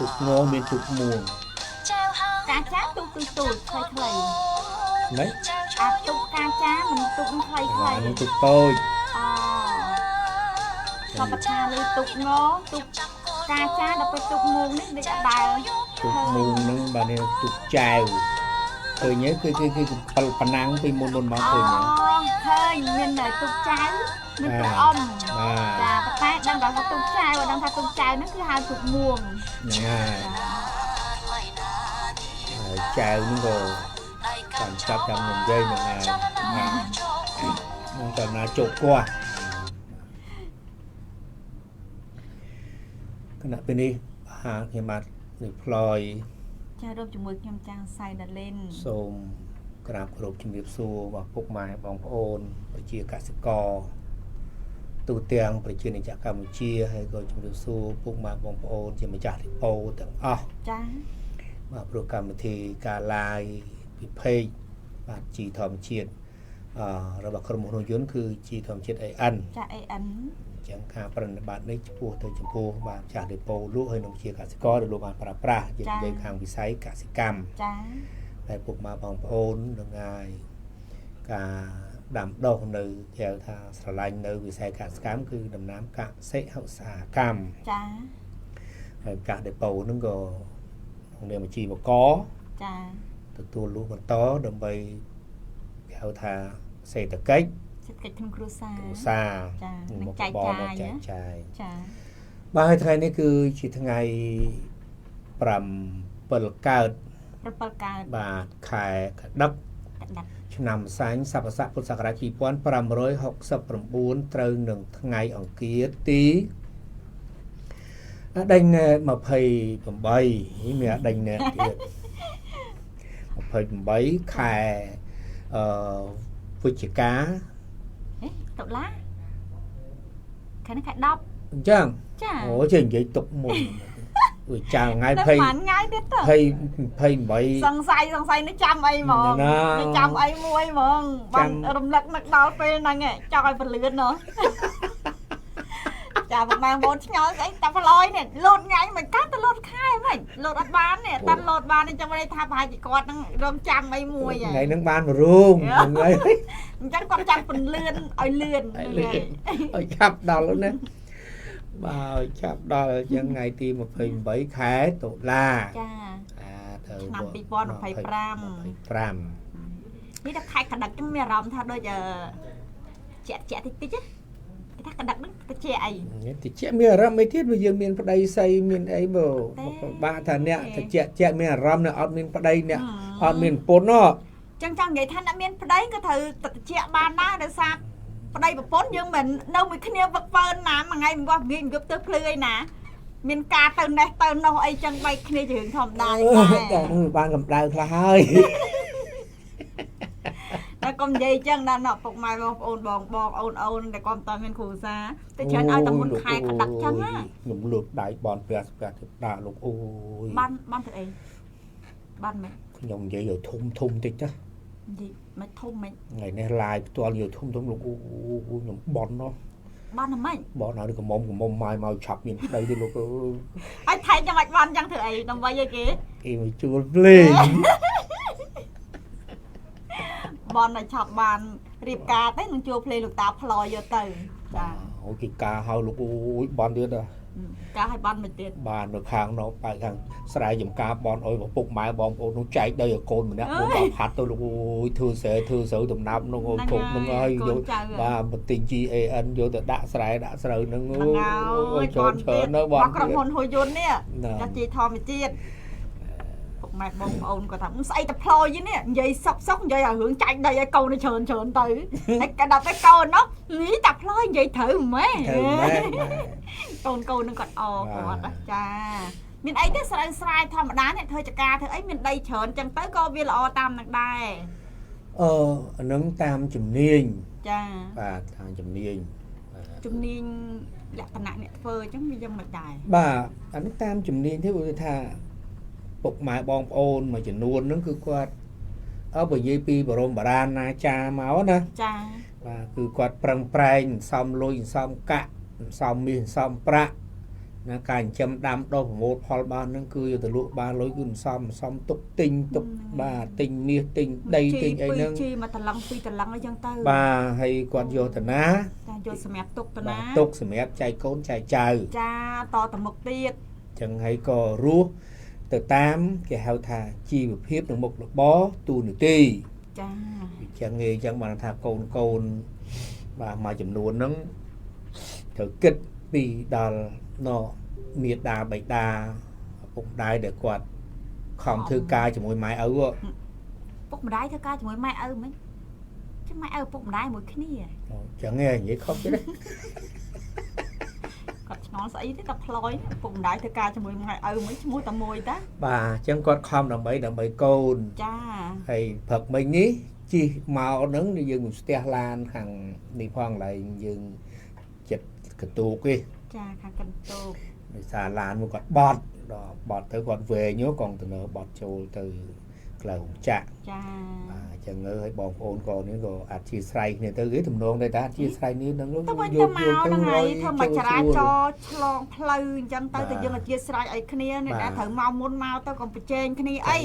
tục ngô miền tục muồng cá chá tục từ tụt khơi khơi đấy tục cá chá mình tục khơi khơi nó tục tôiพอประทานเลยตุกง้อตุกกาจ้าเราไปตุกมุงนี่เด็กอะไร tục muồng nâng bà này tục chèoเคยnhớ cái phần năng vì môn máuเคยnhớ เคยមានតែទុកចៅមានទុកអមចាតែដឹងថាទុកចៅដឹងថាទុកចៅហ្នឹងគឺហៅទុកមួងចៅហ្នឹងក៏តាមចាប់តាមនឹងយាយនឹងនឹងតណាជោគគាត់គណៈពេលនេះហាខ្ញុំបាទនឹងផ្លយចារួមជាមួយខ្ញុំចាងសៃណាលេនសូមក្រាបគោរពជំរាបសួរបងពុកម៉ែបងប្អូនប្រជាកសិករទូទាំងប្រជានិច្ចកម្ពុជាហើយក៏ជំរាបសួរពុកម៉ែបងប្អូនជាម្ចាស់ទីពោទាំងអស់ចាបាទព្រោះកម្មវិធីការ live ពី page បាទជីធម្មជាតិរបស់ក្រុមហ៊ុនយន្តគឺជីធម្មជាតិ AN ចា AN ចឹងការប្រតិបត្តិនេះចំពោះទៅចំពោះបាទចាស់ទីពោលក់ហើយនឹងជាកសិករដែលលោកបានប្រើប្រាស់និយាយខាងវិស័យកសិកម្មចាតែពុកម៉ែបងប្អូននឹងហើយការដាំដុះនៅហៅថាស្រឡាញ់នៅវិស័យកសិកម្មគឺដំណាំកសិឧស្សាហកម្មចាហើយកាសដេប៉ូហ្នឹងក៏ក្នុងនាមជីវកចាទទួលលក់បន្តដើម្បីហៅថាសេដ្ឋកិច្ចក្នុងគ្រួសារចានឹងចែកចាយចាបាទហើយថ្ងៃនេះគឺជាថ្ងៃ7កើតបាទខែកដឹកឆ្នាំសាញ់ស័កស័កពុទ្ធសករាជ2569ត្រូវនឹងថ្ងៃអង្គារទីដេញ28មានដេញទៀត28ខែវិច្ឆិកាតុលាខែនេះខែ10អញ្ចឹងចាអូចេះនិយាយទុកមុនវាចាំថ្ងៃ28សង្ស័យនេះចាំអីហ្មងចាំអីមួយហ្មងបានរំលឹកនឹកដល់ពេលហ្នឹងចង់ឲ្យពលឿនណោះចាបងប្អូនឆ្ងល់ស្អីតែប្រឡយនេះលោតថ្ងៃមិនកាត់ទៅលោតខែមិនលោតអត់បានទេតែលោតបានអញ្ចឹងមិនថាប្រហែលជាគាត់នឹងរងចាំអីមួយថ្ងៃហ្នឹងបានរូងថ្ងៃអញ្ចឹងគាត់ចាំពន្លឿនឲ្យលឿនឲ្យឆាប់ដល់ណាបាទចាប់ដល់ចឹងថ្ងៃទី28ខែតុលាចាទៅឆ្នាំ2025នេះតែខែកដឹកចឹងមានអារម្មណ៍ថាដូចជាក់តិចតិចថាកដឹកហ្នឹងតិចអីតិចមានអារម្មណ៍អីទៀតវាយើងមានប្តីស្អីមានអីបើបាក់ថាអ្នកតិចមានអារម្មណ៍អ្នកអត់មានប្តីអ្នកអត់មានប្រពន្ធណោះចឹងចង់និយាយថាអ្នកមានប្តីក៏ត្រូវតិចបានដែរដោយសារប្តីប្រពន្ធយើងមិននៅមួយគ្នាវឹកវើណាមួយថ្ងៃមួយងាយយប់ទៅភ្លឺអីណាមានការទៅនេះទៅនោះអីចឹងបែកគ្នាជារឿងធម្មតាតែបានកម្ដៅខ្លះហើយតែកុំនិយាយចឹងដល់ពុកម៉ែបងប្អូនបងអូនតែគាត់មិនតមានគ្រួសារតែច្រើនឲ្យតែមុនខែក្តាក់ចឹងណាខ្ញុំលើកដៃបនព្រះស្កាត់ដាក់លោកអូយបានទៅអីបានមិនខ្ញុំនិយាយឲ្យធំតិចណានិយាយមិនធំមិនថ្ងៃនេះឡាយផ្ទាល់និយាយធំលោកអូខ្ញុំបនណោះបានហ្មងបនហើយកមុំម៉ាយមកឆាប់មានប្តីទេលោកអើយឲ្យថែចាំមិនបានចឹងធ្វើអីដើម្បីឲ្យគេមកជួលភ្លេងបនឲ្យឆាប់បានរៀបការទៅនឹងជួលភ្លេងលោកតាផ្លោយកទៅចាអូគេការហៅលោកអូយបនទៀតការឲ្យបានមិនទៀតបាននៅខាងនោះបែកខាងស្រែចំការបនអុយពុកម៉ែបងប្អូននោះចែកដីឲ្យកូនម្នាក់មកផាត់ទៅលោកអូយធ្វើស្រូវដំណាប់នោះអូធំនោះហើយយកបាទបន្ទិញ GAN យកទៅដាក់ស្រែដាក់ស្រូវហ្នឹងអូយច្រើននៅបងក្រុមហ៊ុនហ៊ុយយន្តនេះចាស់ជីធម្មជាតិពុកម៉ែបងប្អូនគាត់ថាស្អីតែផ្លោយនេះនិយាយសុកនិយាយឲ្យរឿងចាច់ដីឲ្យកូនច្រើនទៅហើយក៏ដល់ទៅកូននោះនេះតែផ្លោយនិយាយត្រូវម៉ែកូននឹងគាត់គាត់ចាមានអីទេស្រែធម្មតានេះធ្វើចការធ្វើអីមានដីច្រើនចឹងទៅក៏វាល្អតាមនឹងដែរអានឹងតាមជំនាញចាបាទតាមជំនាញលក្ខណៈអ្នកធ្វើអញ្ចឹងវាយ៉ាងមិនដែរបាទអានឹងតាមជំនាញទេគឺថាពុកម៉ែបងប្អូនមួយចំនួនហ្នឹងគឺគាត់បើនិយាយពីបរមបារាណណាចាមកណាចាបាទគឺគាត់ប្រឹងប្រែងសំលុយសំកាក់សំមាសសំប្រាក់ ណាការចិញ្ចឹមដាំដុះប្រមូលផលបានហ្នឹងគឺយកទៅលក់បានលុយគឺសំទុកទិញទុកបាទទិញមាសទិញដីទិញអីហ្នឹងជីមកតឡង់ពីរតឡង់អីចឹងទៅបាទហើយគាត់យកទៅណាចាយកសម្រាប់ទុកទៅណាទុកសម្រាប់ចែកកូនចែកចៅចាតទៅមុខទៀតចឹងហើយក៏រស់ទៅតាមគេហៅថាជីវភាពនៅមុខរបរទូនីតិចាចឹងឯងចឹងបានថាកូនបាទមួយចំនួនហ្នឹងត្រូវគិតពីដល់មេដាបៃតាឪពុកម្ដាយដែលគាត់ខំធ្វើការជាមួយម៉ែឪពុកម្ដាយធ្វើការជាមួយម៉ែឪមិនចាំម៉ែឪពុកម្ដាយមួយគ្នាចឹងឯងនិយាយខុសទេគាត់ឆ្ងល់ស្អីទេតែផ្លោយពុកម្ដាយធ្វើការជាមួយម៉ែឪមួយឈ្មោះតែមួយតាបាទអញ្ចឹងគាត់ខំដើម្បីកូនចាហើយព្រឹកមិញនេះជិះមកហ្នឹងយើងស្ទះឡានខាងនេះផងឡើយយើងចិត្តកន្ទូកទេចាខាងកន្ទូកដោយសារឡានមកគាត់បត់ដល់បត់ទៅគាត់វែងកុងតឺន័របត់ចូលទៅក្លៅចាក់ចាបាទអញ្ចឹងហើយបងប្អូនក៏នេះក៏អាចជាស្រ័យគ្នាទៅគេទំនងដែរតាជាស្រ័យនេះនឹងយកទៅហើយធ្វើមកចរាចរឆ្លងផ្លូវអញ្ចឹងទៅយើងអធិស្ស្រ័យអីគ្នាអ្នកដែលត្រូវមកមុនមកទៅកុំប្រជែងគ្នាអី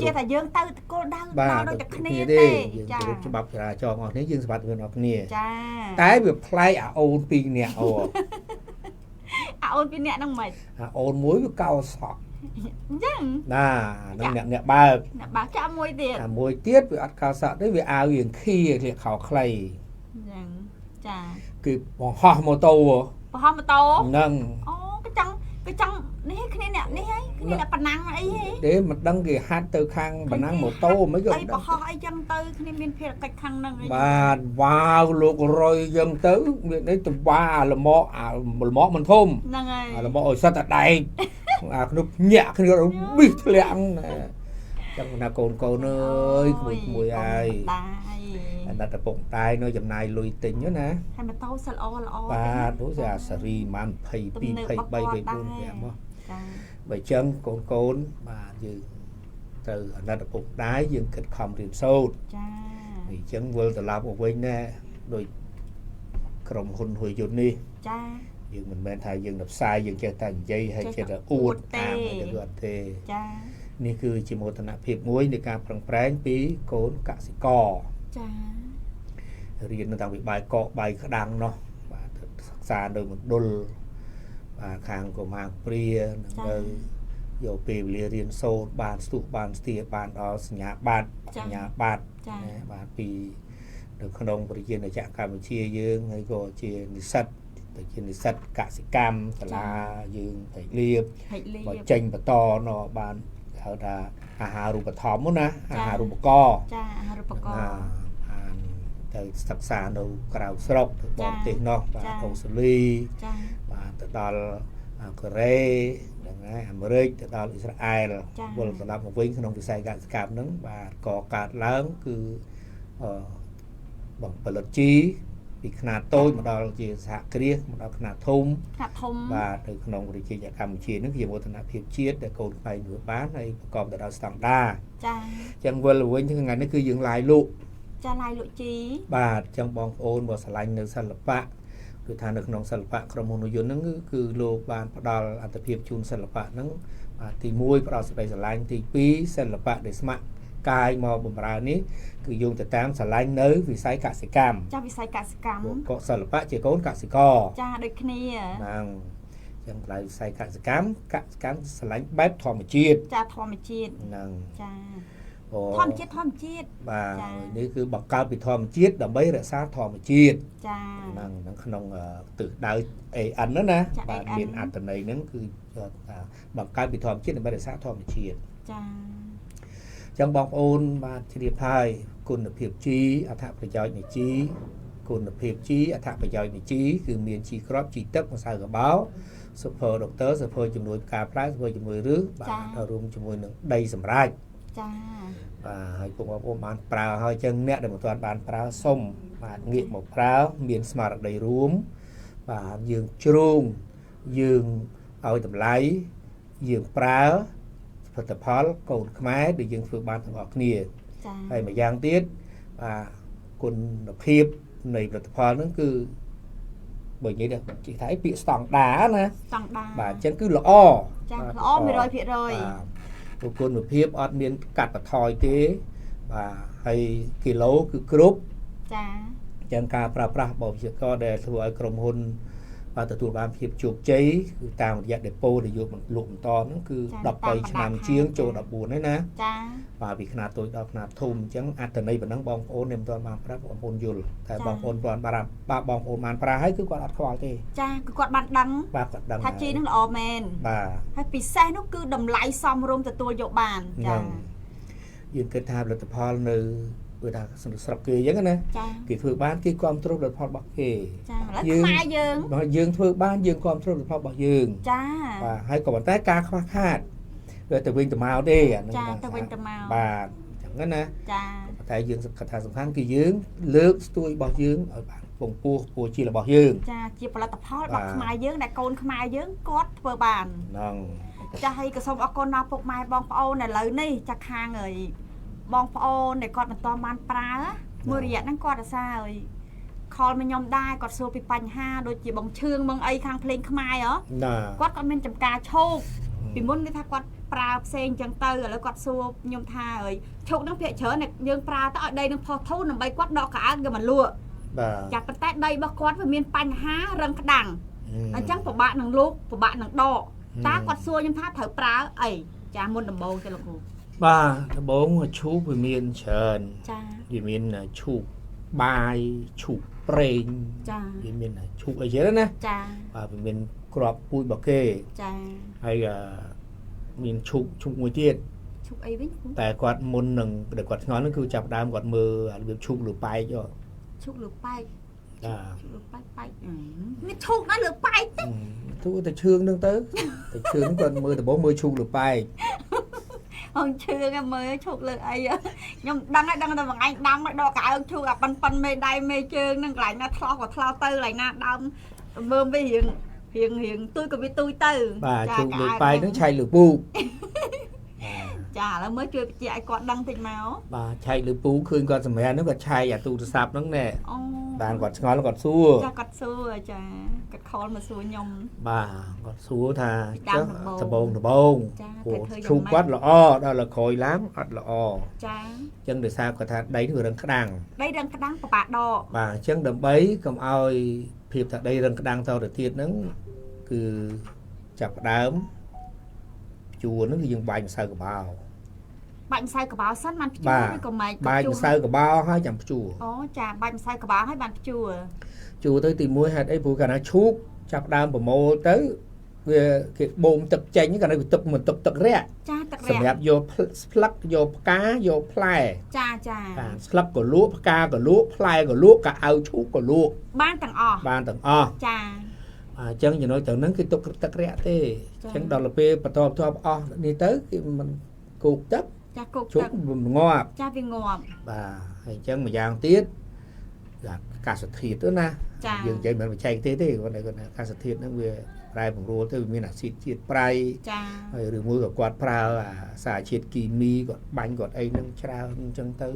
ជាតែយើងទៅគោលដៅមកដូចតែគ្នាទេចាច្បាប់ចរាចរណ៍អស់នេះយើងសម្បត្តិគ្នាអស់គ្នាចាតែវាប្លែកអាអូនពីរនាក់អាអូនពីរនាក់ហ្នឹងមិនអាអូនមួយវាកោសក់អញ្ចឹងណានឹងអ្នកបើកចាក់មួយទៀតមួយទៀតវាអត់កោសក់ទេវាអាវរៀងខៀវាខោខ្លីអញ្ចឹងចាគឺបង្ហោះម៉ូតូហ្នឹងអូក៏ចង់នេះគ្នាអ្នកនេះហើយគ្នាអ្នកប៉ណ្ណាំងអីហីទេមិនដឹងគេហាត់ទៅខាងប៉ណ្ណាំងម៉ូតូមិនក៏អីបង្ហោះអីចឹងទៅគ្នាមានភារកិច្ចខាងហ្នឹងអីបាទវ៉ាវលោករយចឹងទៅមាននេះទៅវ៉ាលមកមិនធំហ្នឹងហើយលមកឲ្យសិតតែដែកអាខ្ញុំញាក់គ្នាប៊ីសធ្លាក់ណាចឹងណាកូនអើយក្មួយហើយអាណត្តិពុកម្ដាយនៅចំណាយលុយទិញណាហើយម៉ូតូសិលល្អបាទដូចអាសេរីម៉ាន22 23 24 5មកចាបើចឹងកូនបាទយើងទៅអាណត្តិពុកម្ដាយយើងគិតខំរៀនសូត្រចាអញ្ចឹងវិលត្រឡប់មកវិញណាដោយក្រុមហ៊ុនហ៊ុយយន្តនេះចាយើងមិនមែនថាយើងទៅផ្សាយយើងចេះតែនិយាយហើយចេះតែអួតតាមទៅអត់ទេចានេះគឺជាមោទនភាពមួយនៃការប្រឹងប្រែងពីកូនកសិករចារៀននៅតាំងពីបាយកកបាយក្តាំងនោះបាទសិក្សានៅមណ្ឌលបាទខាងកុមារព្រានៅយកពេលវេលារៀនសូត្របានស្ទុះបានស្ទាបានដល់សញ្ញាបត្របាទពីនៅក្នុងប្រជាជាតិកម្ពុជាយើងហើយក៏ជានិស្សិតទៅជានិស្សិតកសិកម្មសាលាយើងទៅលៀបបើចេញបន្តណបានហៅថាអាហារូបត្ថម្ភណាអាហារូបករណ៍ចាអាហារូបករណ៍ទៅសិក្សានៅក្រៅស្រុកទៅបរទេសនោះបាទអូស្ត្រាលីចាបាទទៅដល់កូរ៉េហ្នឹងហើយអាមេរិកទៅដល់អ៊ីស្រាអែលវិលត្រឡប់មកវិញក្នុងវិស័យកសិកម្មហ្នឹងបាទក៏កើតឡើងគឺបងផលិតជីពីខ្នាតតូចមកដល់ជាសហគ្រាសមកដល់ខ្នាតធំបាទនៅក្នុងប្រជាជាតិកម្ពុជាហ្នឹងជាមោទនភាពជាតិដែលកូនខ្មែរធ្វើបានហើយប្រកបទៅដោយស្តង់ដារចា៎អញ្ចឹងវិលវិញថ្ងៃនេះគឺយើងឡាយលក់ចាឡាយលក់ជីបាទអញ្ចឹងបងប្អូនបើឆ្លាញ់នៅសិល្បៈគឺថានៅក្នុងសិល្បៈក្រុមហ៊ុនយន្តហ្នឹងគឺលោកបានផ្ដល់អត្ថភាពជូនសិល្បៈហ្នឹងបាទទី1ផ្ដល់សេចក្តីស្រឡាញ់ទី2សិល្បៈដែលស្ម័គ្រកាយមកបំរើនេះគឺយោងទៅតាមស្រឡាញ់នៅវិស័យកសិកម្មចាវិស័យកសិកម្មក៏សិល្បៈជាកូនកសិករចាដូចគ្នាហ្នឹងចឹងផ្លូវវិស័យកសិកម្មស្រឡាញ់បែបធម្មជាតិចាធម្មជាតិហ្នឹងចាធម្មជាតិបាទនេះគឺបង្កើតពីធម្មជាតិដើម្បីរក្សាធម្មជាតិចាហ្នឹងក្នុងទិសដៅ AN ណាបាទមានអត្ថន័យហ្នឹងគឺបង្កើតពីធម្មជាតិដើម្បីរក្សាធម្មជាតិចាចឹងបងប្អូនបាទជ្រាបហើយគុណភាពជីអត្ថប្រយោជន៍នៃជីគុណភាពជីអត្ថប្រយោជន៍នៃជីគឺមានជីគ្រាប់ជីទឹកម្សៅកាបោសុភ័រដុកទ័រសុភ័រជំនួយផ្កាផ្លែសុភ័រជំនួយឫសបាទរួមជាមួយនឹងដីសម្រាប់ចាបាទហើយបងប្អូនបានប្រើហើយចឹងអ្នកដែលមិនទាន់បានប្រើសុំបាទងាកមកប្រើមានស្មារតីរួមបាទយើងជ្រងយើងឲ្យតម្លៃយើងប្រើផលិតផលកូនខ្មែរដែលយើងធ្វើបានទាំងអស់គ្នាហើយម្យ៉ាងទៀតបាទគុណភាពនៃផលិតផលហ្នឹងគឺ bởi vậy được chị thấy bị stong đá nè bà chân cứ lõ rồi một con một hiệp ọt miên cắt và thoi thế và hay kilo cứ group chân ca pra bảo việc co để thua ai cầm hôn và từ tụi bạn hiệp chuột cháy tạo một dạng depo để dùng một lụm to nó cứ đập bay làm chiếng cho đập buồn đấy nè và vì khả tôi đọc là thùng chẳng ăn từ đây vẫn đang bong ôn em toàn bằng pra bong ôn dul tại bong ôn toàn ba bong ôn man pra hay cứ quạt ăn khoai thế cứ quạt bàn đắng thà chi nó là men hay bị xe nó cứ đầm lại xong rồi từ tôi dụ bànยืนเกิดทำแล้วแต่พอเนื้อเวลาสลับเกยยังไงกี่ถือบ้านกี่ความทุกข์แล้วพอบักเกยยืนถือบ้านยืนความทุกข์แล้วพอบักยืนว่าให้ก่อนแต่การคาดเลยแต่วิ่งแต่มาเอาได้แต่วิ่งแต่มาบ้านอย่างนั้นนะแต่ยืนกระทำสำคัญคือยืนเลือกตัวบักยืนởบ้านvùngปูชีlàบักยืนจีบแล้วแต่พอบักขมายยืนแต่โกนขมายยืนกอดเพื่อบ้านจะให้กระสอบอากรนาปกไม้บองโอเนี่ยเลยนี่จะคางเลยบองโอเนี่ยกอดมันตอมันปลาเมื่อเรียนนั่งกอดซาเลยคอลมันยอมได้กอดโซปีปัญหาโดยจีบองเชิงบองไอคางเพลงขมายเหรอกอดมันจำกาโชคปีมุนนี่ถ้ากอดปลาเซงจังเตอร์แล้วกอดโซยมทาเลยโชคนั่งเพียเฉินเนี่ยยืนปลาต้องเอาได้นั่งพอทุ่นใบกอดดอกขาเกี่ยมันลัวจากประเทศใดบักกอดมันมีปัญหาเรื่องกระดังอันจังปะบะหนังลูกปะบะหนังดอกตากอดซัวยมท่าเถอปลาไอ้จามุนดำโบจะลงหูบ้าดำโบชูบวิเมียนเชิญวิเมียนชูบายชูเปรย์วิเมียนชูอะไรเยอะนะวิเมียนกรอบปุยบะเก้ไอ้เมียนชูมวยเตี้ยแต่กอดมุนหนึ่งเด็กกอดง้อนนั่นคือจับดามกอดมือหรือชูหรือไปจ่อชูหรือไปไม่ชูนั่นหรือไปทุกแต่เชื่องนึงtớiแต่เชื่องcònมือแต่บ่มือชูหรือไปông chưa cái mới chụpเลยai nhưng đăngแต่bằng anh đăng mà đo cả ông chụp gặp pan mê đai mê chơi năng lại nó thao tư lại na đâm bơm với hiện tôi còn với tôi tư bà chụp lược bay nó chay lược bu chả là mới chưa chạy còn đăng thịt máu bà chay lược bu khơi con sầm nó còn chay à tụ sạp nó nè đàn còn ngon nó còn xua chả cắt kho mà xua nhom bà còn xua thà thà bông chụp quát là o đó là khôi lắm là o chân để sao có thà đấy người đang đăng của bạn đo bà chân đầm bấy cầm oi phiệp thật đây đang đăng tao để thiệt nắng cứ chặt đám chùa nó cứ dùng bánh sao của bao bánh sai của báo sắt man bánh sai của bao hai chấm chùa chà bánh sai của báo hai bàn chùa tới tìm mua hạt ấy phụ cả nó chuốc chặt đam của mô tới về cái bồn tập chanh những cái này tập mình tập rẽ sầm hẹp vô plug vô cá vô play plug của lúa cá của lúa cả ao chuốc của lúa ban tầng o chân như nói tưởng nắng cái tập rẽ thế chân đó là pe bắt top o đi tới cái mình cột chấp chút ngọt và hay chân mà giang tiết là cả sợi thịt nữa na dường chơi mình phải chạy thế còn này còn cả sợi thịt nó về prai bằng rô tới mình là xịt prai rồi mua cả quạt prai xả chết kỳ mi còn bánh còn ấy nâng trao chân tới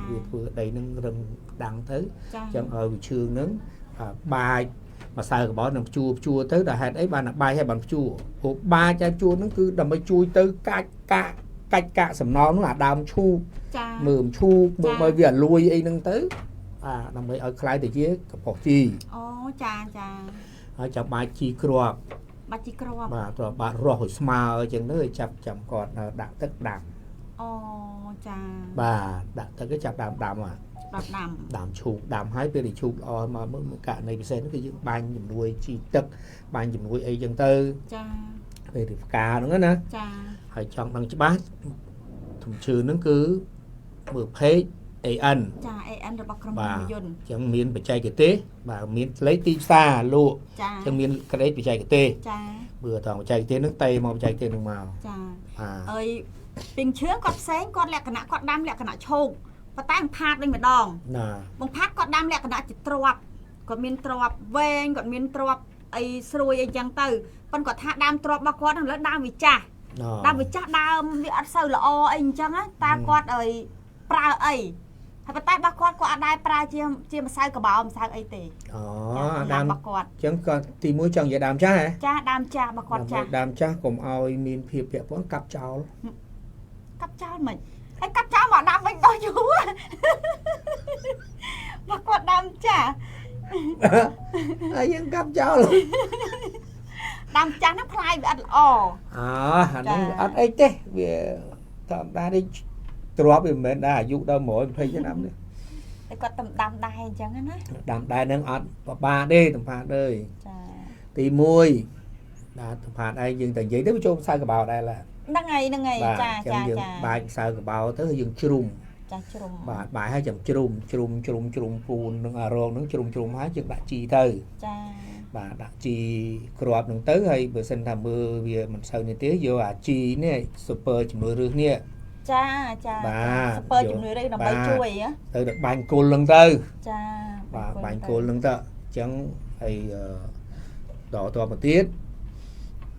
việc vừa đây nâng rừng đằng tới chân ở trường nướng bài mà xài bỏ nằm chua tới là hạt ấy bà là bài hay bằng chua ba cha chua nó cứ đầm mới chui tới cách cả sầm nó là đam chu mượm chu bởi vì lui ấy nâng tới nằm mới ở khai từ chiếc bỏ chi chọc bài chi crop bà rồi smile ở chân nơi chập chậm còn đạm tất đạm bà đạm tất cái chập đạm đạm chu đạm hái về để chu mà cả này sẽ nó cái bánh dùm nuôi chi tức bánh dùm nuôi ấy chân tư về thì cá đúng nè phải chọn bằng chữ bát thùng trừ nó cứ mở phê ăn và chẳng miếng phải chay cái tê và miếng lấy tim xa lụa chẳng miếng cái đấy phải chay cái tê vừa toàn chay cái tê nước tây màu chay tê nước màu ơi bình chứa con sáng con lẹ cả nã con đam lẹ cả nã chôn và tăng phạt lên mà đòn bằng phạt con đam lẹ cả nã chỉ trọp còn miếng trọp ven còn miếng trọp ấy xuôi ấy chẳng từ con có thả đam trọp mà con nó đam vì cha đam vì cha đam vì ăn sâu là o anh chăng á ta con ấy pra ấy ហើយប៉ុន្តែរបស់គាត់ក៏អត់ដែរប្រើជាម្សៅកបោម្សៅអីទេអូដើមរបស់គាត់អញ្ចឹងក៏ទី1ចង់និយាយដើមចាស់ហ៎ចាដើមចាស់របស់គាត់ចាស់ដើមចាស់កុំឲ្យមានភាពពាក់ព័ន្ធកាប់ចោលមិនហើយកាប់ចោលមកដាក់វិញដល់យូរមកគាត់ដើមចាស់ហើយយើងកាប់ចោលដើមចាស់ហ្នឹងផ្លែវាអត់ល្អអាហ្នឹងអត់អីទេវាធម្មតានេះទ្រាប់វាមិនមែនដែរអាយុដល់120ឆ្នាំនេះតែគាត់តំដាំដែរអញ្ចឹងណាដាំដែរនឹងអត់បបាទេតំផាតអើយចាទី1បាទតំផាតឯងយើងតែនិយាយទៅចូលខ្សែកបោដែរឡាហ្នឹងហើយចាបាច់ខ្សែកបោទៅយើងជ្រុំចាជ្រុំបាទបាយឲ្យចាំជ្រុំពូននឹងអារងនឹងជ្រុំហើយយើងដាក់ជីទៅចាបាទដាក់ជីគ្រាប់នឹងទៅហើយបើសិនថាមើលវាមិនសូវនេះទេយកអាជីនេះស៊ុប៊ឺជំនួយរឹសនេះចាស៊ុប៊ឺជំនួយរឹសដើម្បីជួយទៅបាញ់គល់នឹងទៅចាបាទបាញ់គល់នឹងទៅអញ្ចឹងហើយតមកទៀត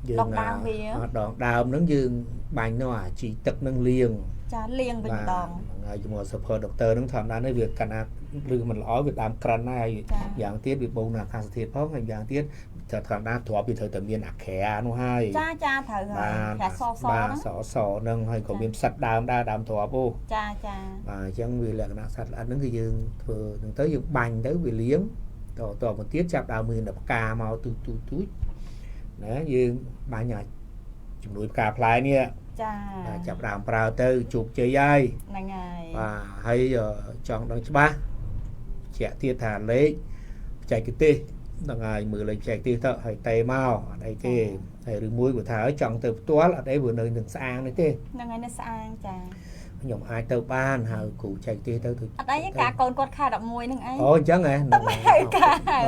យើងដងដើមវាដងដើមនឹងយើងបាញ់នោះអាជីទឹកនឹងលាងចាលាងវិញម្ដងហើយជាមួយស៊ុប៊ឺដុកទ័រនឹងធម្មតានេះវាកណ្ណាឬមិនល្អវាដើមក្រិនហើយយ៉ាងទៀតវាបូនអាកាសធាតុផងហើយយ៉ាងទៀតតែធម្មតាទ្របវាត្រូវតែមានអាក្រានោះហើយចាត្រូវហើយក្រាសបាទសនឹងហើយក៏មានផ្សិតដើមដែរដើមទ្របចាបាទអញ្ចឹងវាលក្ខណៈសត្វល្អិតហ្នឹងគឺយើងធ្វើហ្នឹងទៅយើងបាញ់ទៅវាលាងតមកទៀតចាប់ដើមមានផ្កាមកទូចណាយើងបាញ់ឲ្យជំនួយផ្កាផ្លែនេះចាចាប់ដើមប្រើទៅជោគជ័យហើយហ្នឹងហើយបាទហើយចង់ដឹងច្បាស់ជាក់ទៀតថាលេខបច្ចេកទេសហ្នឹងហើយមើលលេខបច្ចេកទេសទៅហើយតេមកអត់អីទេហើយឬមួយគាត់ថាចង់ទៅផ្ទាល់អត់អីព្រោះនៅនឹងស្អាងនេះទេហ្នឹងហើយនៅស្អាងចាខ្ញុំអាចទៅបានហើយគ្រូចែកទេទៅអត់អីការកូនគាត់ខែ11ហ្នឹងឯងអូអញ្ចឹងហ៎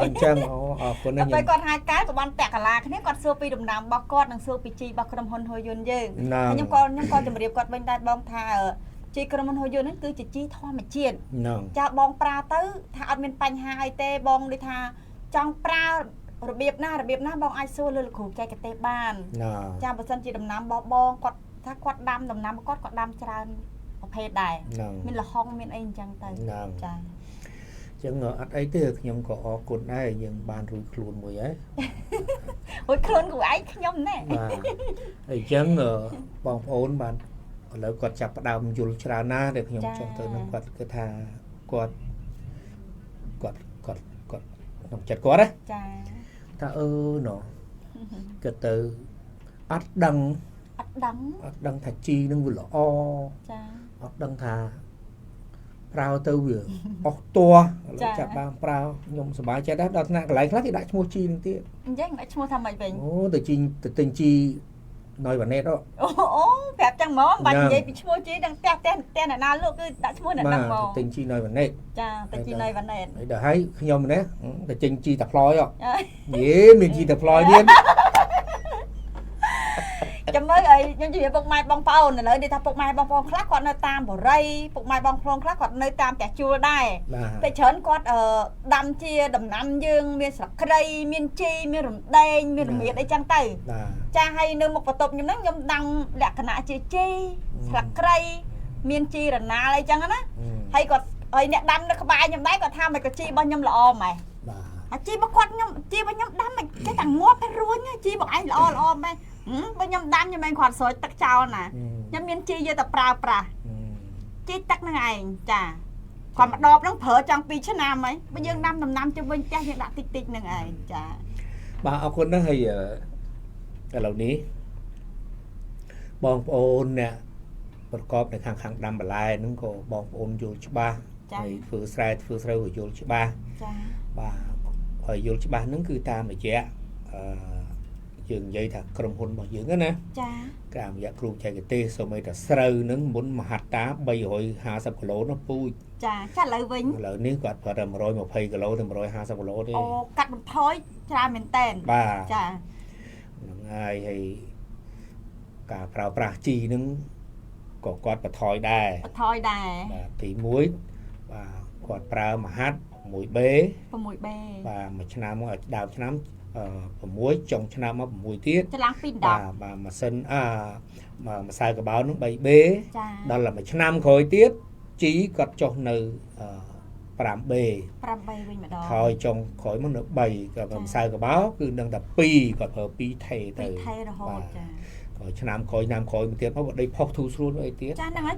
អញ្ចឹងអរគុណណាស់ខ្ញុំគាត់ហៅការក៏បានពាក់កាឡាគ្នាគាត់សួរពីដំណាំរបស់គាត់និងសួរពីជីរបស់ក្រុមហ៊ុនហូយុនយើងខ្ញុំក៏ជម្រាបគាត់វិញដែរបងថាជីក្រុមហ៊ុនហូយុនហ្នឹងគឺជាជីធម្មជាតិចាបងប្រើទៅថាអត់មានបញ្ហាអីទេបងដូចថាចង់ប្រើរបៀបណាបងអាចសួរលើលោកគ្រូចែកទេសបានចាបើសិនជាដំណាំរបស់បងគាត់ថាគាត់ដាំដំណាំគាត់ដាំច្រើនប្រភេទដែរមានលហុងមានអីអញ្ចឹងទៅចាអញ្ចឹងអត់អីទេខ្ញុំក៏អរគុណដែរយើងបានរួចខ្លួនមួយហើយរួចខ្លួនគ្រូឯងខ្ញុំណែបាទអញ្ចឹងបងប្អូនបានឥឡូវគាត់ចាប់ផ្ដើមយល់ច្រើនណាស់ដែលខ្ញុំចង់ទៅនឹងគាត់គឺថាគាត់ក្នុងចិត្តគាត់ណាចាថាណោះគាត់ទៅអត់ដឹងថាជីនឹងវាល្អចាអត់ដឹងថាប្រើទៅវាអស់តួចាប់បានប្រើខ្ញុំសប្បាយចិត្តដែរដល់ថ្នាក់កន្លែងខ្លះគេដាក់ឈ្មោះជីនឹងទៀតអញ្ចឹងដាក់ឈ្មោះថាម៉េចវិញអូទៅទិញជីណយវ៉ាណេតអូប្រាប់ចឹងហ្មងបាច់និយាយពីឈ្មោះជីដល់ផ្ទះអ្នកណាលោកគឺដាក់ឈ្មោះអ្នកហ្នឹងហ្មងទិញជីណយវ៉ាណេតចាទិញជីណយវ៉ាណេតដល់ហើយខ្ញុំម្នេះទៅទិញជីតាផ្លយយេមានជីតាផ្លយទៀតចាំមើលឲ្យខ្ញុំជម្រាបពុកម៉ែបងប្អូនឥឡូវនិយាយថាពុកម៉ែបងប្អូនខ្លះគាត់នៅតាមបរិយពុកម៉ែបងប្អូនខ្លះគាត់នៅតាមផ្ទះជួលដែរតែច្រើនគាត់ដាំជាដំណាំយើងមានស្លឹកគ្រៃមានជីមានរំដេងមានរមៀតអីចឹងទៅចាហើយនៅមុខបន្ទប់ខ្ញុំហ្នឹងខ្ញុំដាំលក្ខណៈជាជីស្លឹកគ្រៃមានជីរណាលអីចឹងណាហើយគាត់ហើយអ្នកដាំនៅក្បែរខ្ញុំដែរគាត់ថាមិនក៏ជីរបស់ខ្ញុំល្អម៉េះអាជីរបស់គាត់ជីរបស់ខ្ញុំដាំមិនចេះតែងាប់ទៅរួញជីរបស់ឯងល្អម៉េះបើខ្ញុំដាំខ្ញុំមិនគាត់ស្រោចទឹកចោលណាខ្ញុំមានជីយកទៅប្រើប្រាស់ជីទឹកហ្នឹងឯងចាគាត់មកដបហ្នឹងប្រើចង់2ឆ្នាំហីបើយើងដាំដំណាំជុំវិញផ្ទះយើងដាក់តិចហ្នឹងឯងចាបាទអរគុណណាស់ហើយឥឡូវនេះបងប្អូនអ្នកប្រកបនៅខាងដាំបន្លែហ្នឹងក៏បងប្អូនយល់ច្បាស់ហើយធ្វើស្រែធ្វើស្រូវក៏យល់ច្បាស់ចាបាទហើយយល់ច្បាស់ហ្នឹងគឺតាមរយៈយើងនិយាយថាក្រុមហ៊ុនរបស់យើងណាចាតាមរយៈគ្រូចែកទេសសូម្បីតែស្រូវហ្នឹងមុនមហត្តា350គីឡូនោះពូជចាឥឡូវវិញឥឡូវនេះគាត់ប្រើតែ120គីឡូទៅ150គីឡូទេអូកាត់បន្ថយច្រើនមែនតើបាទចាហ្នឹងហើយការប្រើប្រាស់ជីហ្នឹងក៏គាត់បន្ថយដែរបាទទី1បាទគាត់ប្រើមហាត់ 6B 6B បាទមួយឆ្នាំមកឲ្យដើមឆ្នាំ6ចុងឆ្នាំមក6ទៀតចឡើងពី10បាទម៉ាស៊ីនម្សៅកបោនោះ 3B ចាដល់មួយឆ្នាំក្រោយទៀត ជីគាត់ចុះនៅ 5B វិញម្ដង ហើយចុងក្រោយមកនៅ3ក៏ម្សៅកបោគឺនឹងតែ2គាត់ប្រើ2ថេទៅ 2ថេរហូតចា ហើយឆ្នាំក្រោយមកទៀតមកដីផុសធូរស្រួលអីទៀត ចាហ្នឹងហើយ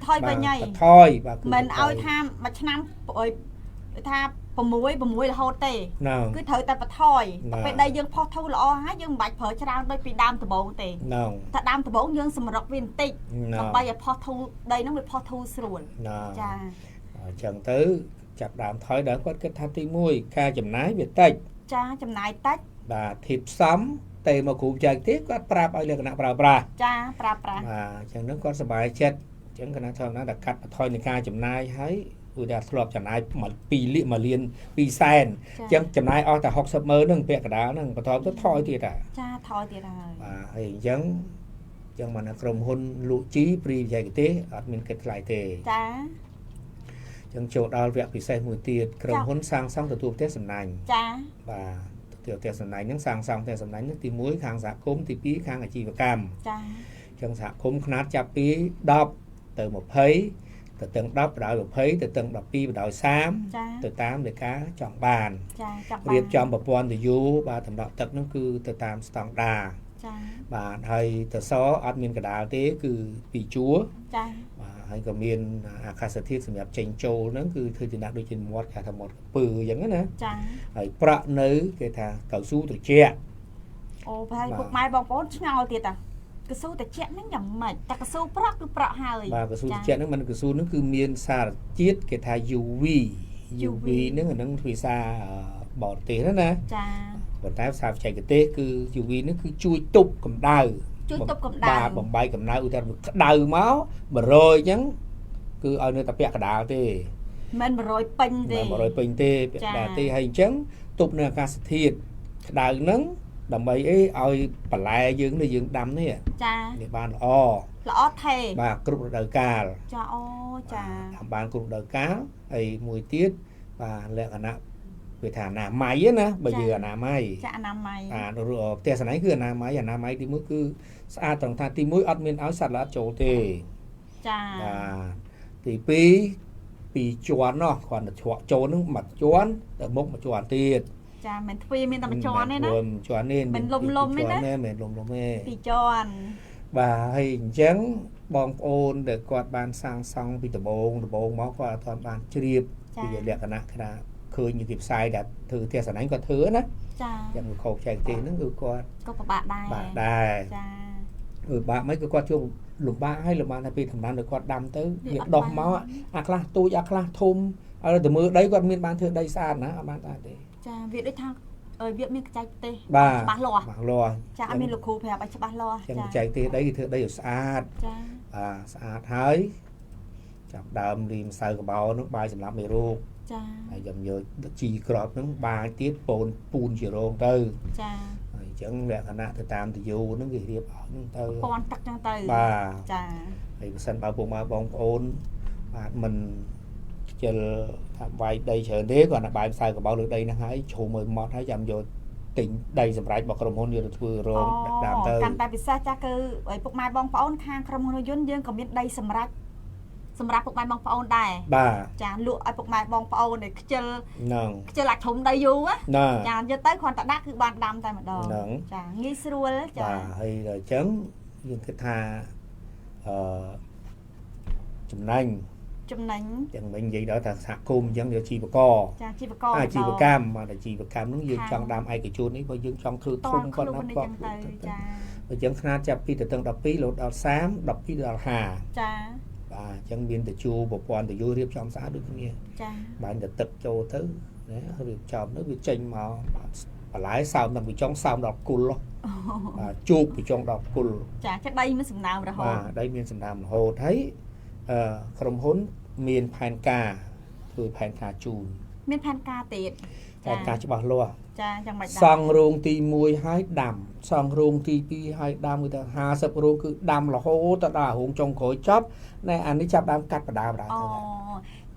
ថយវិញហើយ ថយបាទ មិនឲ្យថាមួយឆ្នាំឲ្យថា 6 រហូតទេគឺត្រូវតែបន្ថយពេលដីយើងផុសធូរល្អហើយយើងមិនបាច់ប្រើច្រើនដូចពីដើមដំបូងទេតែដើមដំបូងយើងសម្រុកវាបន្តិចដើម្បីឲ្យផុសធូរដីហ្នឹងវាផុសធូរស្រួលចា អញ្ចឹងទៅចាប់ដើមថយដល់គាត់គិតថាទី1ការចំណាយវាតិច ចាចំណាយតិច បាទធៀបសំតែមកគ្រូចែកទេគាត់ប្រាប់ឲ្យលក្ខណៈប្រើប្រាស់ ចាប្រើប្រាស់ បាទអញ្ចឹងហ្នឹងគាត់សប្បាយចិត្តអញ្ចឹងគណៈធម្មតាដែលកាត់បន្ថយនៃការចំណាយហើយឧទាហរណ៍ធ្លាប់ចំណាយ2លាន1លាន2សែនអញ្ចឹងចំណាយអស់តែ60ម៉ឺនហ្នឹងពាក់កណ្ដាលហ្នឹងបន្ថយទៅថយទៀតចាថយទៀតហើយបាទហើយអញ្ចឹងមកនៅក្រុមហ៊ុនលក់ជីព្រីបច្ចេកទេសអត់មានគិតថ្លៃទេចាចឹងចូលដល់វគ្គពិសេសមួយទៀតក្រុមហ៊ុនសាងសង់ទទួលផ្ទះសំណាញ់ចាបាទទទួលផ្ទះសំណាញ់ហ្នឹងសាងសង់ផ្ទះសំណាញ់ហ្នឹងទី1ខាងសហគមន៍ទី2ខាងអាជីវកម្មចាចឹងសហគមន៍ខ្នាតចាប់ពី10ទៅ20ទៅទាំង10បដោយ20ទៅទាំង12បដោយ30ទៅតាមនៃការចង់បានរៀបចំប្រព័ន្ធទយោបាទតំណក់ទឹកហ្នឹងគឺទៅតាមស្តង់ដារចាបាទហើយទៅសអត់មានកដាលទេគឺ2ជួរចាបាទហើយក៏មានអាកាសធាតុសម្រាប់ចេញចូលហ្នឹងគឺធ្វើជាដាក់ដូចជាមាត់គេថាមាត់ពើអញ្ចឹងណាចាហើយប្រាក់នៅគេថាកៅស៊ូត្រជាក់អូប្រហែលពុកម៉ែបងប្អូនឆ្ងល់ទៀតតាកៅស៊ូត្រជាក់ហ្នឹងយ៉ាងម៉េចតែកៅស៊ូប្រាក់គឺប្រាក់ហើយបាទកៅស៊ូត្រជាក់ហ្នឹងមិនកៅស៊ូហ្នឹងគឺមានសារជាតិគេថា UV ហ្នឹងអាហ្នឹងភាសាបរទេសណាចាប៉ុន្តែភាសាបច្ចេកទេសគឺ UV ហ្នឹងគឺជួយទប់កម្ដៅបាទបំបែកកម្ដៅឧទាហរណ៍ក្ដៅមក100អញ្ចឹងគឺឲ្យនៅតែពាក់កណ្ដាលទេមិន100ពេញទេមិន100ពេញទេពាក់កណ្ដាលទេហើយអញ្ចឹងទប់នៅអាកាសធាតុក្ដៅហ្នឹងដើម្បីអីឲ្យបន្លែយើងនេះយើងដាំនេះចានេះបានល្អថេបាទគ្រប់រដូវកាលចាអូចាដាំបានគ្រប់រដូវកាលហើយមួយទៀតបាទលក្ខណៈវាថាអនាម័យណាបើយើងអនាម័យចាអនាម័យផ្ទះស្នែងគឺអនាម័យទី1គឺស្អាតត្រង់ថាទី1អត់មានឲ្យសត្វល្អិតចូលទេចាបាទទី2ពីរជាន់នោះគ្រាន់តែជ្រក់ចូលនឹងមួយជាន់ទៅមុខមួយជាន់ទៀតចាមិនទ្វាមានតែមួយជាន់ទេណាមួយជាន់នេះមិនលំទេណាមិនលំទេពីរជាន់បាទហើយអញ្ចឹងបងប្អូនដែលគាត់បានសាងសង់ពីដំបូងមកគាត់អត់ទាន់បានជ្រាបពីលក្ខណៈខ្លះឃើញnhư cái saiដែលធ្វើផ្ទះសំណាញ់គាត់ធ្វើណាចាយ៉ាងខុសចែកទេហ្នឹងគឺគាត់ក៏ពិបាកដែរចាបាក់មិនគឺគាត់ជួបលំបាកហើយលំបាកតែពេលដំណាំដែលគាត់ដាំទៅវាដោះមកអាខ្លះទូចអាខ្លះធំឲ្យទៅមើលដីគាត់មានបានធ្វើដីស្អាតណាអត់បានស្អាតទេចាវាដូចថាវាមានខ្ចែកទេសច្បាស់លាស់ចាអត់មានលោកគ្រូប្រាប់ឲ្យច្បាស់លាស់ចាខ្ចែកទេសដីគឺធ្វើដីឲ្យស្អាតចាស្អាតហើយចាប់ដើមរីម្សៅកបោនោះបាយសម្រាប់មេរោគចាហើយយកជីក្របហ្នឹងបាយទៀតពូនពូនជារងទៅចាហើយអញ្ចឹងលក្ខណៈទៅតាមទយោហ្នឹងគេរៀបឲ្យហ្នឹងទៅពាន់ទឹកចឹងទៅបាទចាហើយបើសិនបើពុកម៉ែបងប្អូនបាទមិនខ្ជិលថាវាយដីច្រើនទេគាត់តែបាយម្សៅកបោលើដីហ្នឹងហើយជ្រុំឲ្យម៉ត់ហើយចាំយកទិញដីសម្រាប់របស់ក្រុមហ៊ុនយកទៅធ្វើរោងដើមទៅកាន់តែពិសេសចាស់គឺឲ្យពុកម៉ែបងប្អូនខាងក្រុមហ៊ុនរថយន្តយើងក៏មានដីសម្រាប់ពុកម៉ែបងប្អូនដែរចាលក់ឲ្យពុកម៉ែបងប្អូនឲ្យខ្ជិលហ្នឹងខ្ជិលអាចធំដីយូរចាយកទៅគ្រាន់តែដាក់គឺបានដាំតែម្ដងចាងាយស្រួលចាបាទហើយដល់អញ្ចឹងយើងគិតថាចំណេញយ៉ាងមិញនិយាយដល់ថាសហគមន៍អញ្ចឹងយកជីវករចាជីវកម្មមកដល់ជីវកម្មហ្នឹងយើងចង់ដាំឯកជននេះបើយើងចង់ធ្វើធំគាត់ណាគាត់ចាអញ្ចឹងខ្នាតចាប់ពីទៅទាំង12រហូតដល់30 12ដល់50ចាបាទអញ្ចឹងមានតជួប្រព័ន្ធតយោរៀបចំស្អាតដូចគ្នាចាបាញ់តែទឹកចូលទៅណារៀបចំទៅវាចេញមកបន្លែសើមដល់ពីចុងសើមដល់គុលបាទជោគពីចុងដល់គុលចាចិត្តដីមានសំណើមរហូតបាទដីមានសំណើមរហូតហើយក្រុមហ៊ុនមានផែនការធ្វើផែនការជូនមានផែនការទៀតផែនការច្បាស់លាស់ចាយ៉ាងម៉េចសង់រោងទី1ហើយដាំសង់រោងទី2ហើយដាំគឺថា50រោងគឺដាំរហូតដល់រោងចុងក្រោយចប់ណែអានេះចាប់ដើមកាត់បដាទៅ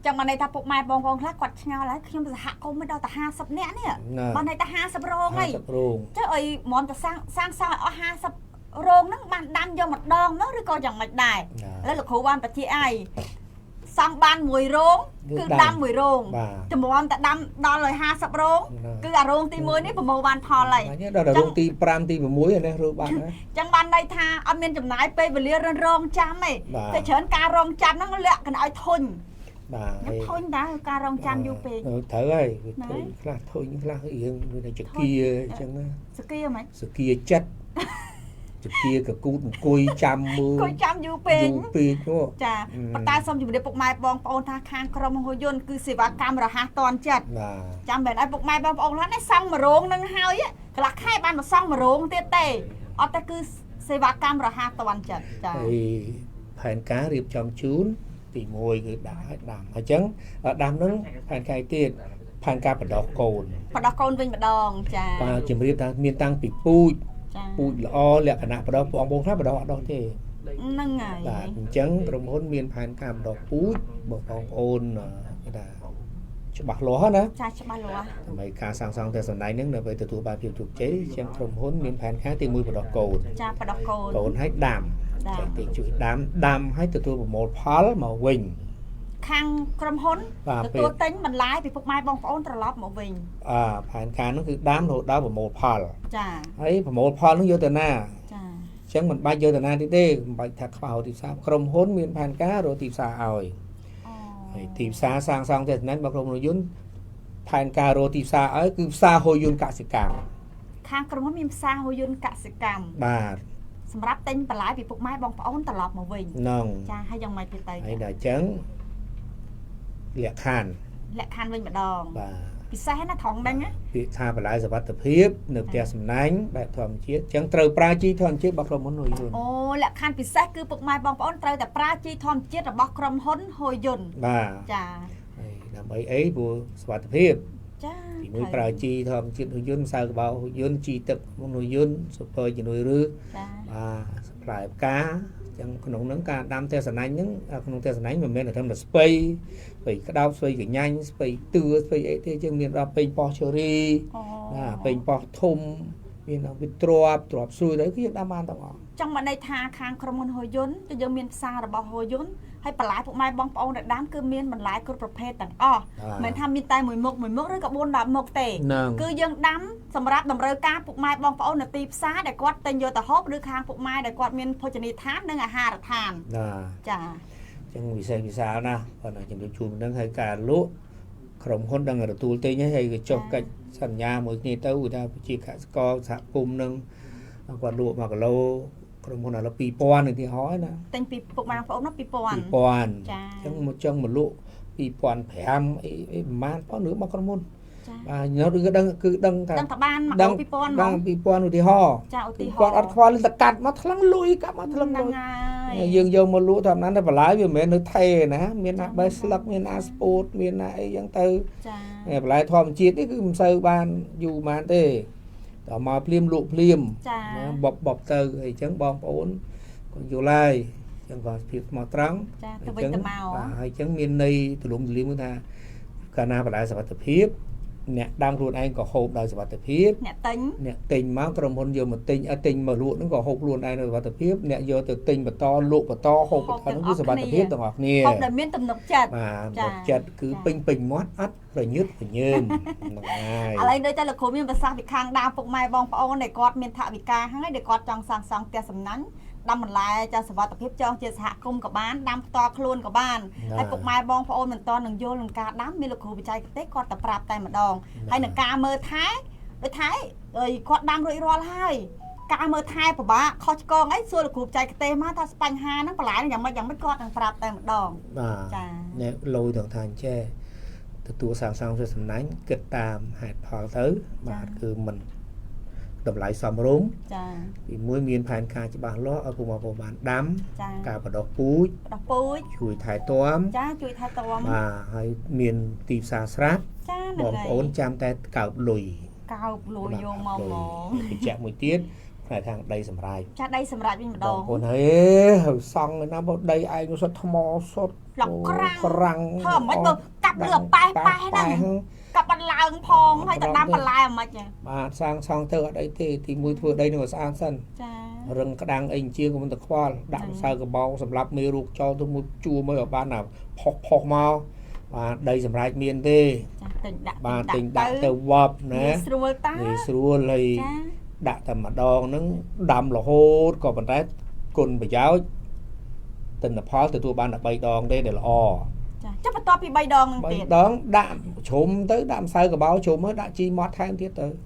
ចាំបានន័យថាពុកម៉ែបងប្អូនខ្លះគាត់ឆ្ងល់ហើយខ្ញុំសហគមន៍មិនដល់តែ50នាក់នេះបានន័យថា50រោងហើយចុះអីហ្មងតែសាងសង់ឲ្យអស់50រោងហ្នឹងបានដាំយកម្ដងមកឬក៏យ៉ាងម៉េចដែរឥឡូវលោកគ្រូបានបញ្ជាក់ឲ្យ xong ban mùi rốn cứ đâm mùi rốn chùm bom ta đâm đo lời 20 rốn cứ à rốn tí mới nít màu ban phò này đó là rốn tí pram tí muối này rốn ban chẳng ban đây tha âm miên chùm nái pe về lia rong chăm này cái chớn ca rong chăm nó lẹ cái nói thôi thôi đã ca rong chăm vô pe thở ơi thôi những là yên người chữ kia chẳng kia mày kia chất kia cả cút cùi chăm mưa cùi chăm du pin đúng không? Chà, bắt tay xong chụp để bọc mai bong bong tha khang krom hồi yun cứ xì vá camera ha toàn chặt chăm bên ai bọc mai bong bong lát đấy xong mà rong nâng hao á, cái lạc hai ban mà xong mà rong tiết tê, ở ta cứ xì vá camera ha toàn chặt. Thì phèn cá riệp trong chún thì môi cứ đàm hay chấn, đàm nó phèn cay tiết, phèn cá bật đỏ cồn vinh bật đòn chà. Và chìm riệp ta miên tăng bị pui lọ lẹ cả nạp đó bong bong khác đó đó thì nâng ngày là chấn trong hôn miên phàn cam đỏ pui bong ôn là cho bạc lúa nữa cho bạc lúa mấy cá sang sang theo sân này nữa là về từ ba phiêu thuộc chế trong trong hôn miên phàn khác thì mùi bạc cồn cồn hay đàm thì chuỗi đàm hay từ một phá màu quỳnh khang krom hôn từ tính mình lái thì phục mai bong ôn trở lót màu vinh phàn cá nó cứ đám thôi đó một phá chà ấy một phá nó vô từ na chẳng mình bay vô từ na đi đi bay thật vào thì sao krom hôn miên phàn cá rồi tìm xa rồi tìm xa sang sang thì nên bác rồi dún phàn cá rồi tìm xa ấy cứ xa hồi dún cả sự cảm khang krom hôn miên xa hồi dún cả sự cảm bàสำหรับเต็งปลายปีปุกไม้บองป้อนตลอดมาวิ่ง nòng จ้าให้ยังไม่ไปเตย hay là chấn lẹ khan และคันวิ่งมาดอง và พิเศษนะท้องดังนะ việc tha và lại tập hiệp nộp tiền sầm nánh đại thầm chiết chấn trâu pra chi thầm chiết bác rồi muốn nuôi luôn โอ้และคันพิเศษคือปุกไม้บองป้อนเตยแต่ปลาจีทอมเจี๊ยดบอกกรมห้นหอยยน và จ้า làm ấy vừa tập hiệp จ้า thì nuôi pra chi thầm chiết nuôi yun sao bao yun chi tập muốn nuôi yun super chỉ nuôi rư จ้า và lại cá chẳng nấu nướng cá đam theo sẵn anh những không theo sẵn anh mà mình là thêm là spray phải cái đau spray cái nhanh spray tưa spray ấy thế chứ mình ra pin po cherry pin po thum mình là bị trộp xuôi đấy cái đam ăn tao ngỏ จังมาในทาคางกรมหอยยนจะยังมีซาระบหอยยนให้ปลายพวกไม้บองปองแต่ด้ามคือมีนมันหลายคนประเภทต่างอ้อเหมือนทำมีตายหมวยมกหรือกับบุญดาบมกเตะคือยังด้ามสำหรับดำเริงการพวกไม้บองปองในตีซาแต่กอดเต็งโยแต่ฮอบหรือคางพวกไม้แต่กอดมีนพจนีทานนึงอาหารทานจ้า chẳng vì sao na còn là chẳng được chùm đang hay cả lúa khổng hôn đang ở tù tây nhé hay cái chọc cái sàn nhà mỗi ngày tao người ta chỉ cả co sạ cung nâng còn lúa mà cái lâu khổng hôn là pi pon thì hói nè เต็งปีพวกไม้บองปองนับปีปอน chẳng một lúa pi pon phải ham ấy man có nữa mà con môn và nhớ đừng cứ đừng thằng ban mà đừng pi pon thì ho còn ăn khoa lên cắt mà thằng lùi cả mà thằng lùi dương vô một lúa thằngนั้นphải lái về miền nước thay nè miền nào bay slug miền asport miền này giống từ phải lái thòm chiết cái cứ sơ ban dù mà thếต่อมาพลิมลุพลิมบtừ thì chẳng bom ổn còn dù lai chẳng còn việc màu trắng hay chẳng miền này từ lùng liêm ta cana phải lại sẽ tập hiếp nè đang luôn anh có hộp đời sẽ tập hiếp nè tình máu trong hôn giờ một tình mà luôn nó có hộp luôn anh rồi tập hiếp nè giờ từ tình mà to lụ và to hộp nó cứ sẽ tập hiếp tổng hợp nè hộp đời miên tầm nọc chặt mà nọc chặt cứ pin mót ắt rồi nhứt phải nhơnอะไรโดยแต่ละคนมีภาษาวิคางดาวพวกไม้บองปองในกอดมีถาวิกาให้เด็กกอดจังสังเตียสำนันดำมันลายจะสวัสดิ์พิบจองเจสหกรมกับบ้านดำต่อคลุนกับบ้านให้พวกไม้บองปองเหมือนตอนหนึ่งโยนหนึ่งกาดำมีลูกครูวิจัยเต้กอดแต่ปราบแต่มาดองให้หนึ่งกาเมื่อท้ายโดยท้ายกอดดำรอให้กาเมื่อท้ายผมว่าคอชกองไอ้ส่วนลูกครูวิจัยเต้มาถ้าสปัญหานั่งปลายยังไม่กอดแต่ปราบแต่มาดองเนี่ยลอยถึงทางแช่ตัวสาวจะสำนักเกิดตามหายพอtớiบาทคือมันđập lại xóm rốn thì mỗi miền phản ca chỉ bằng lo ở cùng một bàn đám cả và đọc púi chùi thái toám và hay miền tì xa sát bom ổn chăm tay cào lùi vô màu thì chạm một tiết này thằng đây sầm rai cha đây sầm rạp mình bong đòn ôn ấy xong rồi nó đây ai nó sốt thmo sốt lọc răng thơ mấy bơ cặp lửa pai nè cặp bánh lao phong hay tận đam bánh lai mà chứ mà sang sang thơ ở đây thì mùi thưa đây nó sang sân rừng cái đang anh chia của mình được khoa đạm sao cái bao sầm lấp mê ruột cho tôi một chua mới ở ban nào phọc mau và đây sầm rai miền tê bà tình đã từ vập nè thì xua lì đã tầm mà đòn nó đầm là hốt còn bàn tay cồn bị giáo tình là phó từ tôi ban là bay đòn đây để là chắc phải to bị bay đòn đón đạm trộm tới đạm sai cái báo trộm mới đã chi mót thêm thiết tử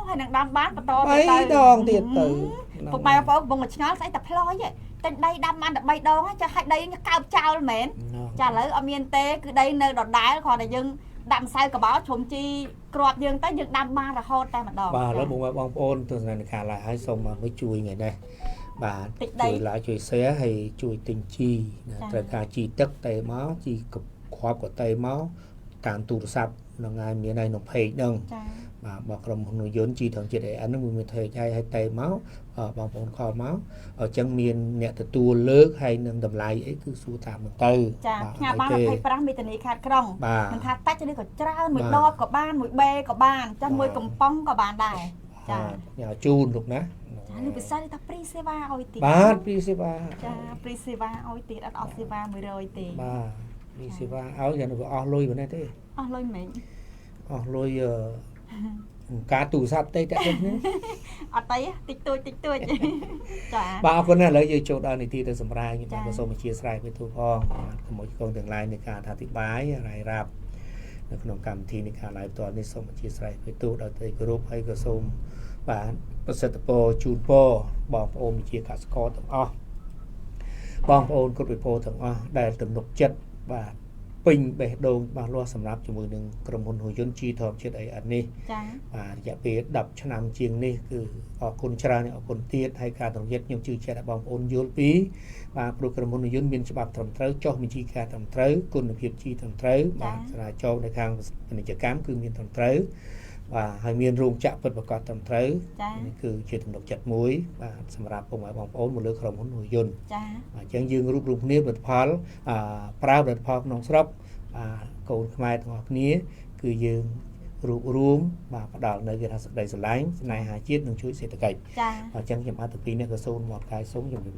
hay đang đam bán và to bay đòn thiết tử một bài pháo bông một nó sẽ tập lo vậy tên đây đam ăn được bay đòn cho hai đây cao trao mến trả lời ở miền tây cứ đây nơi đọt đá còn là dân đạm sai cái báo trộm chi cọp dương tới những đam ma là hôn tay mặt đòn và lớp bông ôn từ này khá là hai xong mà mới chui ngày đây bà chui lại chui xé hay chui tinh chi từ cả chi tức tay máu chi cục khoa của tay máu càng tụt sập là ngày miền này nó phê đừng mà bọc rồng người dồn chi thường chỉ để ăn nó mình thời chạy hay tay máu ở bằng bồn kho máu ở chân miền nẹt từ tua lớn hay nâng đầm lại ấy cứ su tạm được từ nhà ba là phải prang bị tình ý khát krong mình thắt tách cho đi có trao một đo có ban một bê có ban cho môi cầm pong có bàn đài nhà chun được nè lúc bây giờ ta priseva oi tì ba priseva priseva oi tì ăn oseva mới rồi tì ba priseva áo giờ nó có lôi vào đây thế lôi mình lôi cá tủ sắt đây đã đấy ở đây tích tôi ba con này lấy gì chỗ đó này thì tôi sắm ra nhưng mà có số mà chia sẻ với tôi phong mỗi con tương lai này cả thà thị bái này rạp nó cầm thì này cả lại toàn này số mà chia sẻ với tôi ở đây group hay có số và set po chun po bong ôm chia cả score từng bong ôm có report từng đây từng nộp chất và pin bể đồ bà lo sầm rạp cho mùi đừng cầm hồn hồi dân chi thòm chết ấy anh đi và dạ về đập cho nam chiêng đi cứ ở con tra này ở con tiết hay cả tổng nhất nhưng chưa chạy đã bong ôn vô phí và program hồn hồi dân biên chấp thầm tới cho mình chi cả thầm tới con được hiệp chi thầm tới và là cho đại khang mình chỉ cám cứ miền thầm tới và hai miền rung chạm vật và còn thầm tới cứ chia thành độc chặt muối và sầm rạp cùng ở bong ôn một lứa cầm hồn hồi dân và chẳng dương rút rung nếp được phá prao được phá nông srop cầu mai ngọc nia cứ dương rụp rúm và bắt đầu nơi cái đầy sờ lánh này hai chiếc đường chuối sẽ tự cày và chẳng chậm ăn từ pin này có xôn một cái sống trong điều